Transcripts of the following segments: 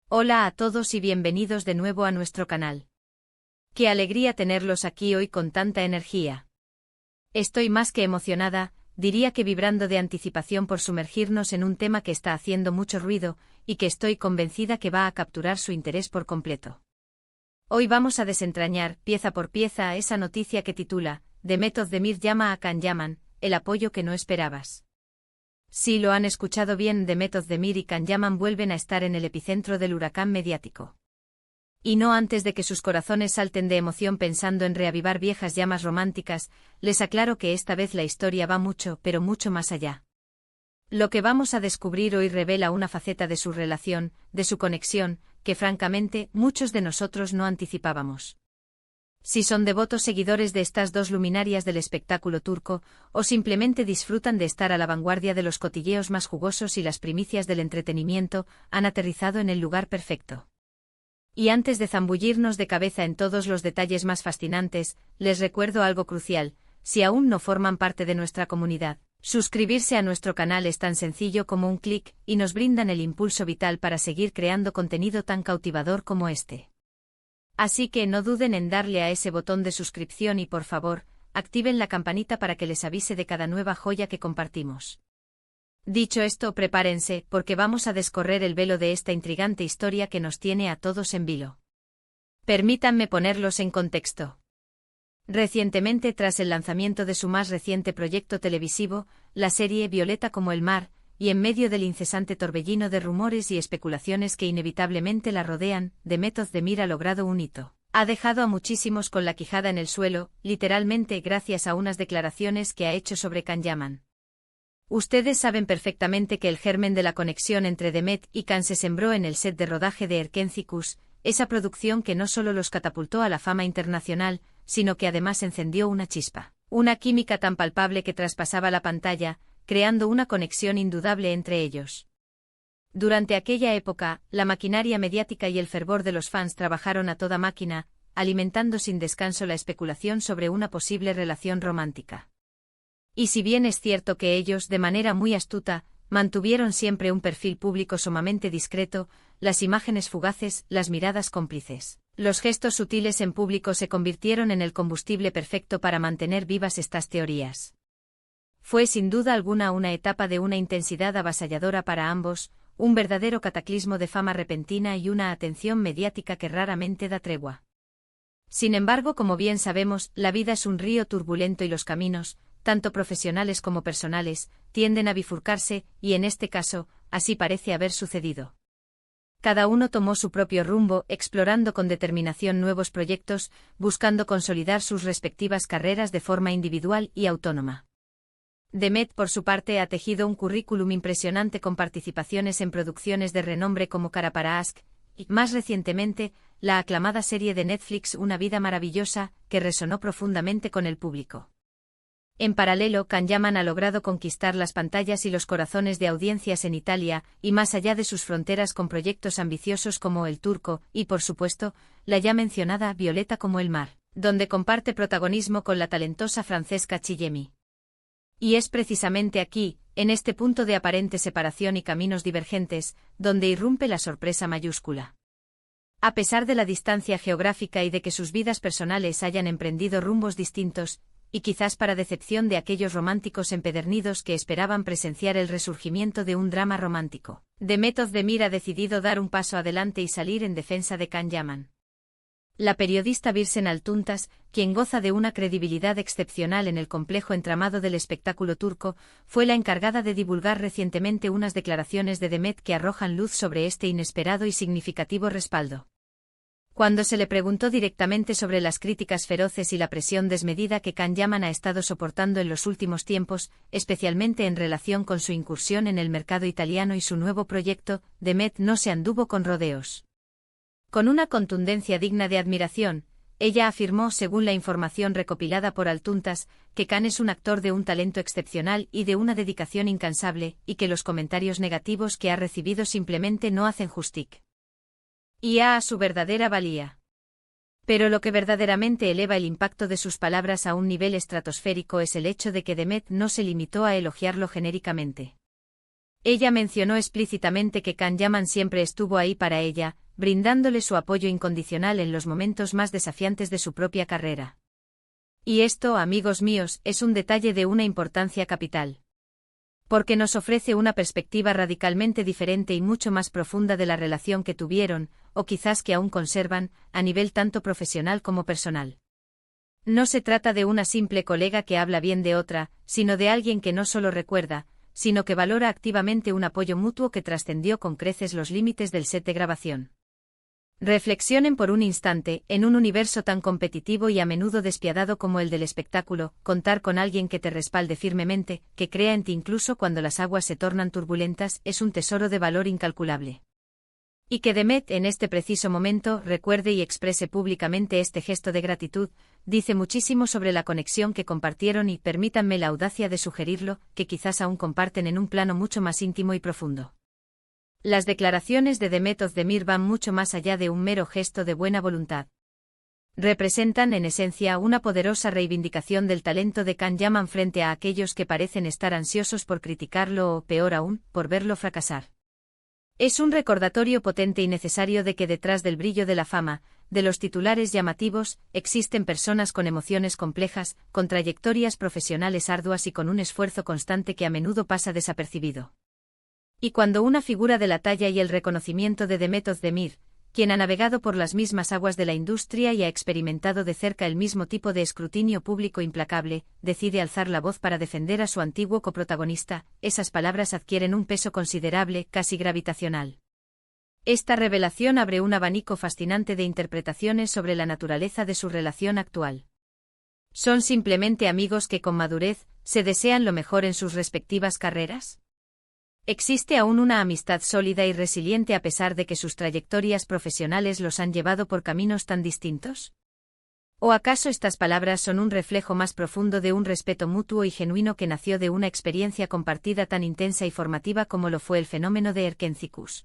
Hola a todos y bienvenidos de nuevo a nuestro canal. Qué alegría tenerlos aquí hoy con tanta energía. Estoy más que emocionada, diría que vibrando de anticipación por sumergirnos en un tema que está haciendo mucho ruido, y que estoy convencida que va a capturar su interés por completo. Hoy vamos a desentrañar, pieza por pieza, esa noticia que titula, Demet Özdemir llama a Can Yaman, el apoyo que no esperabas. Sí, lo han escuchado bien, Demet Özdemir y Can Yaman vuelven a estar en el epicentro del huracán mediático. Y no antes de que sus corazones salten de emoción pensando en reavivar viejas llamas románticas, les aclaro que esta vez la historia va mucho, pero mucho más allá. Lo que vamos a descubrir hoy revela una faceta de su relación, de su conexión, que francamente, muchos de nosotros no anticipábamos. Si son devotos seguidores de estas dos luminarias del espectáculo turco, o simplemente disfrutan de estar a la vanguardia de los cotilleos más jugosos y las primicias del entretenimiento, han aterrizado en el lugar perfecto. Y antes de zambullirnos de cabeza en todos los detalles más fascinantes, les recuerdo algo crucial: si aún no forman parte de nuestra comunidad, suscribirse a nuestro canal es tan sencillo como un clic, y nos brindan el impulso vital para seguir creando contenido tan cautivador como este. Así que no duden en darle a ese botón de suscripción y por favor, activen la campanita para que les avise de cada nueva joya que compartimos. Dicho esto, prepárense, porque vamos a descorrer el velo de esta intrigante historia que nos tiene a todos en vilo. Permítanme ponerlos en contexto. Recientemente, tras el lanzamiento de su más reciente proyecto televisivo, la serie Violeta como el mar, y en medio del incesante torbellino de rumores y especulaciones que inevitablemente la rodean, Demet Özdemir ha logrado un hito. Ha dejado a muchísimos con la quijada en el suelo, literalmente gracias a unas declaraciones que ha hecho sobre Can Yaman. Ustedes saben perfectamente que el germen de la conexión entre Demet y Can se sembró en el set de rodaje de Erkenci, esa producción que no solo los catapultó a la fama internacional, sino que además encendió una chispa, una química tan palpable que traspasaba la pantalla, creando una conexión indudable entre ellos. Durante aquella época, la maquinaria mediática y el fervor de los fans trabajaron a toda máquina, alimentando sin descanso la especulación sobre una posible relación romántica. Y si bien es cierto que ellos, de manera muy astuta, mantuvieron siempre un perfil público sumamente discreto, las imágenes fugaces, las miradas cómplices, los gestos sutiles en público se convirtieron en el combustible perfecto para mantener vivas estas teorías. Fue sin duda alguna una etapa de una intensidad avasalladora para ambos, un verdadero cataclismo de fama repentina y una atención mediática que raramente da tregua. Sin embargo, como bien sabemos, la vida es un río turbulento y los caminos, tanto profesionales como personales, tienden a bifurcarse, y en este caso, así parece haber sucedido. Cada uno tomó su propio rumbo, explorando con determinación nuevos proyectos, buscando consolidar sus respectivas carreras de forma individual y autónoma. Demet, por su parte, ha tejido un currículum impresionante con participaciones en producciones de renombre como Kara para Aşk, y, más recientemente, la aclamada serie de Netflix Una vida maravillosa, que resonó profundamente con el público. En paralelo, Can Yaman ha logrado conquistar las pantallas y los corazones de audiencias en Italia, y más allá de sus fronteras con proyectos ambiciosos como El Turco, y por supuesto, la ya mencionada Violeta como el mar, donde comparte protagonismo con la talentosa Francesca Chillemi. Y es precisamente aquí, en este punto de aparente separación y caminos divergentes, donde irrumpe la sorpresa mayúscula. A pesar de la distancia geográfica y de que sus vidas personales hayan emprendido rumbos distintos, y quizás para decepción de aquellos románticos empedernidos que esperaban presenciar el resurgimiento de un drama romántico, Demet Özdemir ha decidido dar un paso adelante y salir en defensa de Can Yaman. La periodista Birsen Altuntas, quien goza de una credibilidad excepcional en el complejo entramado del espectáculo turco, fue la encargada de divulgar recientemente unas declaraciones de Demet que arrojan luz sobre este inesperado y significativo respaldo. Cuando se le preguntó directamente sobre las críticas feroces y la presión desmedida que Can Yaman ha estado soportando en los últimos tiempos, especialmente en relación con su incursión en el mercado italiano y su nuevo proyecto, Demet no se anduvo con rodeos. Con una contundencia digna de admiración, ella afirmó, según la información recopilada por Altuntas, que Can es un actor de un talento excepcional y de una dedicación incansable, y que los comentarios negativos que ha recibido simplemente no hacen justicia a su verdadera valía. Pero lo que verdaderamente eleva el impacto de sus palabras a un nivel estratosférico es el hecho de que Demet no se limitó a elogiarlo genéricamente. Ella mencionó explícitamente que Can Yaman siempre estuvo ahí para ella, brindándole su apoyo incondicional en los momentos más desafiantes de su propia carrera. Y esto, amigos míos, es un detalle de una importancia capital. Porque nos ofrece una perspectiva radicalmente diferente y mucho más profunda de la relación que tuvieron, o quizás que aún conservan, a nivel tanto profesional como personal. No se trata de una simple colega que habla bien de otra, sino de alguien que no solo recuerda, sino que valora activamente un apoyo mutuo que trascendió con creces los límites del set de grabación. Reflexionen por un instante, en un universo tan competitivo y a menudo despiadado como el del espectáculo, contar con alguien que te respalde firmemente, que crea en ti incluso cuando las aguas se tornan turbulentas, es un tesoro de valor incalculable. Y que Demet en este preciso momento recuerde y exprese públicamente este gesto de gratitud, dice muchísimo sobre la conexión que compartieron y permítanme la audacia de sugerirlo, que quizás aún comparten en un plano mucho más íntimo y profundo. Las declaraciones de Demet Özdemir van mucho más allá de un mero gesto de buena voluntad. Representan en esencia una poderosa reivindicación del talento de Can Yaman frente a aquellos que parecen estar ansiosos por criticarlo o, peor aún, por verlo fracasar. Es un recordatorio potente y necesario de que detrás del brillo de la fama, de los titulares llamativos, existen personas con emociones complejas, con trayectorias profesionales arduas y con un esfuerzo constante que a menudo pasa desapercibido. Y cuando una figura de la talla y el reconocimiento de Demet Özdemir, quien ha navegado por las mismas aguas de la industria y ha experimentado de cerca el mismo tipo de escrutinio público implacable, decide alzar la voz para defender a su antiguo coprotagonista, esas palabras adquieren un peso considerable, casi gravitacional. Esta revelación abre un abanico fascinante de interpretaciones sobre la naturaleza de su relación actual. ¿Son simplemente amigos que con madurez se desean lo mejor en sus respectivas carreras? ¿Existe aún una amistad sólida y resiliente a pesar de que sus trayectorias profesionales los han llevado por caminos tan distintos? ¿O acaso estas palabras son un reflejo más profundo de un respeto mutuo y genuino que nació de una experiencia compartida tan intensa y formativa como lo fue el fenómeno de Erkencikus?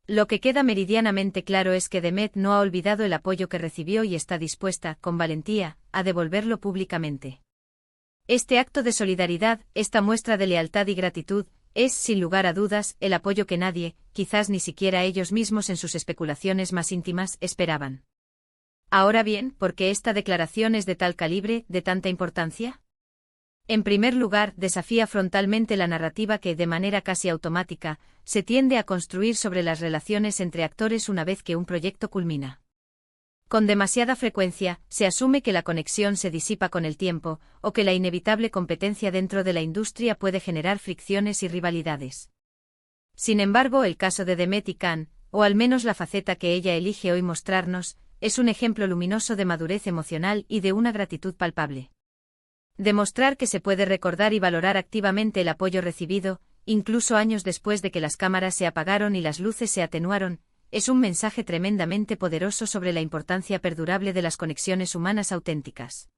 Lo que queda meridianamente claro es que Demet no ha olvidado el apoyo que recibió y está dispuesta, con valentía, a devolverlo públicamente. Este acto de solidaridad, esta muestra de lealtad y gratitud, es, sin lugar a dudas, el apoyo que nadie, quizás ni siquiera ellos mismos en sus especulaciones más íntimas, esperaban. Ahora bien, ¿por qué esta declaración es de tal calibre, de tanta importancia? En primer lugar, desafía frontalmente la narrativa que, de manera casi automática, se tiende a construir sobre las relaciones entre actores una vez que un proyecto culmina. Con demasiada frecuencia, se asume que la conexión se disipa con el tiempo, o que la inevitable competencia dentro de la industria puede generar fricciones y rivalidades. Sin embargo, el caso de Demet y Can, o al menos la faceta que ella elige hoy mostrarnos, es un ejemplo luminoso de madurez emocional y de una gratitud palpable. Demostrar que se puede recordar y valorar activamente el apoyo recibido, incluso años después de que las cámaras se apagaron y las luces se atenuaron, es un mensaje tremendamente poderoso sobre la importancia perdurable de las conexiones humanas auténticas.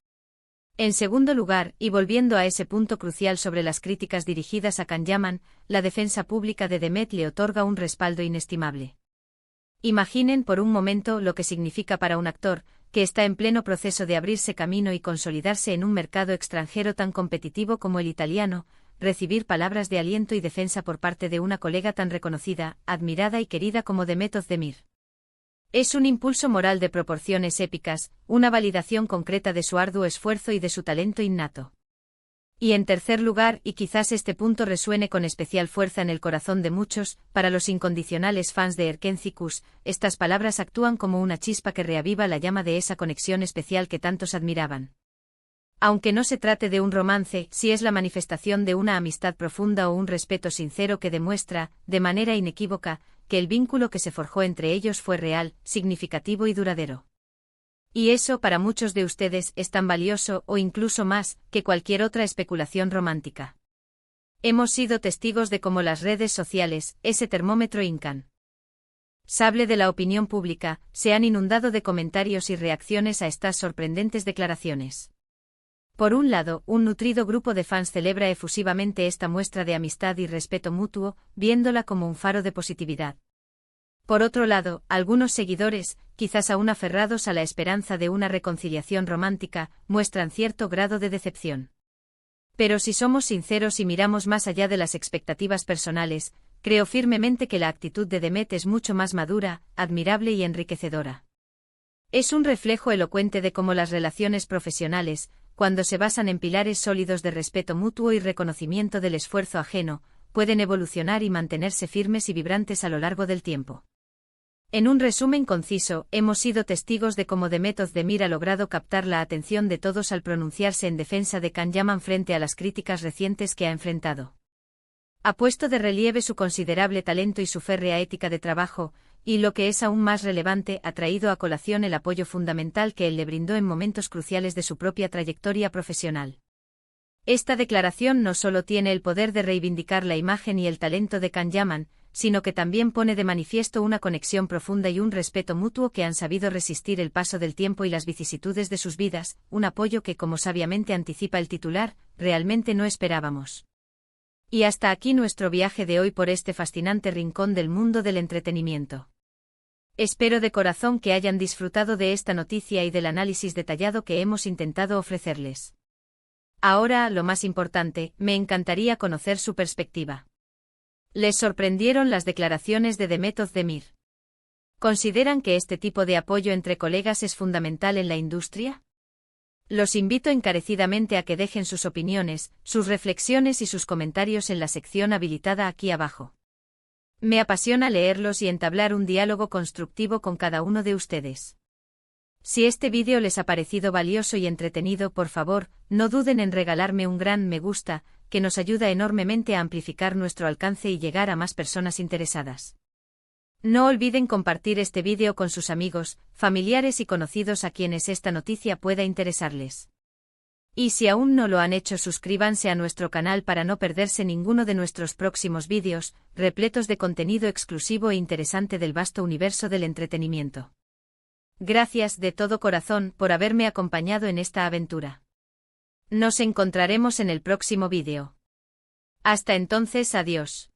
En segundo lugar, y volviendo a ese punto crucial sobre las críticas dirigidas a Can Yaman, la defensa pública de Demet le otorga un respaldo inestimable. Imaginen por un momento lo que significa para un actor, que está en pleno proceso de abrirse camino y consolidarse en un mercado extranjero tan competitivo como el italiano, recibir palabras de aliento y defensa por parte de una colega tan reconocida, admirada y querida como Demet Özdemir. Es un impulso moral de proporciones épicas, una validación concreta de su arduo esfuerzo y de su talento innato. Y en tercer lugar, y quizás este punto resuene con especial fuerza en el corazón de muchos, para los incondicionales fans de Erkencikus, estas palabras actúan como una chispa que reaviva la llama de esa conexión especial que tantos admiraban. Aunque no se trate de un romance, sí es la manifestación de una amistad profunda o un respeto sincero que demuestra, de manera inequívoca, que el vínculo que se forjó entre ellos fue real, significativo y duradero. Y eso para muchos de ustedes es tan valioso o incluso más que cualquier otra especulación romántica. Hemos sido testigos de cómo las redes sociales, ese termómetro incan sable de la opinión pública, se han inundado de comentarios y reacciones a estas sorprendentes declaraciones. Por un lado, un nutrido grupo de fans celebra efusivamente esta muestra de amistad y respeto mutuo, viéndola como un faro de positividad. Por otro lado, algunos seguidores, quizás aún aferrados a la esperanza de una reconciliación romántica, muestran cierto grado de decepción. Pero si somos sinceros y miramos más allá de las expectativas personales, creo firmemente que la actitud de Demet es mucho más madura, admirable y enriquecedora. Es un reflejo elocuente de cómo las relaciones profesionales, cuando se basan en pilares sólidos de respeto mutuo y reconocimiento del esfuerzo ajeno, pueden evolucionar y mantenerse firmes y vibrantes a lo largo del tiempo. En un resumen conciso, hemos sido testigos de cómo Demet Özdemir ha logrado captar la atención de todos al pronunciarse en defensa de Can Yaman frente a las críticas recientes que ha enfrentado. Ha puesto de relieve su considerable talento y su férrea ética de trabajo, y lo que es aún más relevante, ha traído a colación el apoyo fundamental que él le brindó en momentos cruciales de su propia trayectoria profesional. Esta declaración no solo tiene el poder de reivindicar la imagen y el talento de Can Yaman, sino que también pone de manifiesto una conexión profunda y un respeto mutuo que han sabido resistir el paso del tiempo y las vicisitudes de sus vidas, un apoyo que, como sabiamente anticipa el titular, realmente no esperábamos. Y hasta aquí nuestro viaje de hoy por este fascinante rincón del mundo del entretenimiento. Espero de corazón que hayan disfrutado de esta noticia y del análisis detallado que hemos intentado ofrecerles. Ahora, lo más importante, me encantaría conocer su perspectiva. ¿Les sorprendieron las declaraciones de Demet Özdemir? ¿Consideran que este tipo de apoyo entre colegas es fundamental en la industria? Los invito encarecidamente a que dejen sus opiniones, sus reflexiones y sus comentarios en la sección habilitada aquí abajo. Me apasiona leerlos y entablar un diálogo constructivo con cada uno de ustedes. Si este vídeo les ha parecido valioso y entretenido, por favor, no duden en regalarme un gran me gusta, que nos ayuda enormemente a amplificar nuestro alcance y llegar a más personas interesadas. No olviden compartir este vídeo con sus amigos, familiares y conocidos a quienes esta noticia pueda interesarles. Y si aún no lo han hecho, suscríbanse a nuestro canal para no perderse ninguno de nuestros próximos vídeos, repletos de contenido exclusivo e interesante del vasto universo del entretenimiento. Gracias de todo corazón por haberme acompañado en esta aventura. Nos encontraremos en el próximo vídeo. Hasta entonces, adiós.